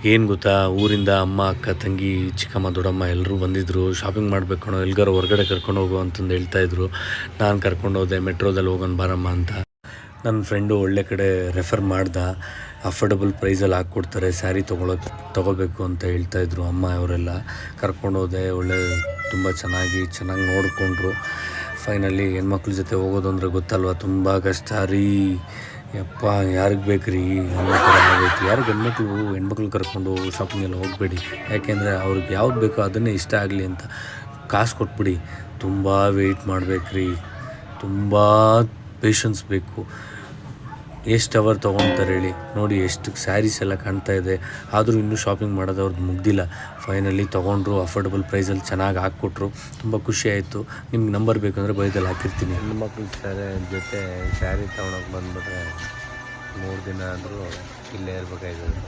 ಏನು ಗೊತ್ತಾ, ಊರಿಂದ ಅಮ್ಮ, ಅಕ್ಕ, ತಂಗಿ, ಚಿಕ್ಕಮ್ಮ, ದೊಡ್ಡಮ್ಮ ಎಲ್ಲರೂ ಬಂದಿದ್ದರು. ಶಾಪಿಂಗ್ ಮಾಡಬೇಕು ಕಣೋ, ಎಲ್ಗಾರು ಹೊರಗಡೆ ಕರ್ಕೊಂಡು ಹೋಗು ಅಂತಂದು ಹೇಳ್ತಾಯಿದ್ರು. ನಾನು ಕರ್ಕೊಂಡು ಹೋದೆ, ಮೆಟ್ರೋದಲ್ಲಿ ಹೋಗೋಣ ಬಾರಮ್ಮ ಅಂತ. ನನ್ನ ಫ್ರೆಂಡು ಒಳ್ಳೆ ಕಡೆ ರೆಫರ್ ಮಾಡ್ದ. ಅಫೋರ್ಡಬಲ್ ಪ್ರೈಸಲ್ಲಿ ಹಾಕ್ಕೊಡ್ತಾರೆ, ಸ್ಯಾರಿ ತೊಗೋಬೇಕು ಅಂತ ಹೇಳ್ತಾಯಿದ್ರು ಅಮ್ಮ ಅವರೆಲ್ಲ. ಕರ್ಕೊಂಡು ಹೋದೆ, ತುಂಬ ಚೆನ್ನಾಗಿ ನೋಡಿಕೊಂಡ್ರು. ಫೈನಲಿ ಹೆಣ್ಮಕ್ಳ ಜೊತೆ ಹೋಗೋದು ಅಂದರೆ ಗೊತ್ತಲ್ವ, ತುಂಬ ಕಷ್ಟ ರೀ ಯಪ್ಪ. ಯಾರಿಗೆ ಬೇಕು ರೀ ಅನ್ನೋ ಥರ ಆಗೈತಿ. ಯಾರಿಗೆ ಹೆಣ್ಮಕ್ಳು ಕರ್ಕೊಂಡು ಶಾಪಿಂಗೆಲ್ಲ ಹೋಗಬೇಡಿ. ಯಾಕೆಂದರೆ ಅವ್ರಿಗೆ ಯಾವ್ದು ಬೇಕೋ ಅದನ್ನೇ ಇಷ್ಟ ಆಗಲಿ ಅಂತ ಕಾಸು ಕೊಟ್ಬಿಡಿ. ತುಂಬ ವೆಯ್ಟ್ ಮಾಡಬೇಕ್ರಿ, ತುಂಬ ಪೇಷನ್ಸ್ ಬೇಕು. ಎಷ್ಟು ಅವರ್ ತೊಗೊತಾರೆ ಹೇಳಿ. ನೋಡಿ ಎಷ್ಟು ಸ್ಯಾರೀಸ್ ಎಲ್ಲ ಕಾಣ್ತಾ ಇದೆ, ಆದರೂ ಇನ್ನೂ ಶಾಪಿಂಗ್ ಮಾಡೋದು ಅವ್ರದ್ದು ಮುಗ್ದಿಲ್ಲ. ಫೈನಲಿ ತೊಗೊಂಡ್ರು, ಅಫೋರ್ಡಬಲ್ ಪ್ರೈಸಲ್ಲಿ ಚೆನ್ನಾಗಿ ಹಾಕ್ಕೊಟ್ರು. ತುಂಬ ಖುಷಿ ಆಯಿತು. ನಿಮ್ಗೆ ನಂಬರ್ ಬೇಕಂದರೆ ಬೈದಲ್ಲಿ ಹಾಕಿರ್ತೀನಿ. ಹೆಣ್ಮಕ್ಳ ಜೊತೆ ಸ್ಯಾರಿ ತೊಗೊಳಕ್ಕೆ ಬಂದುಬಿಟ್ರೆ 3 ದಿನ ಆದರೂ ಇಲ್ಲೇ ಇರಬೇಕಾಯ್ತದೆ.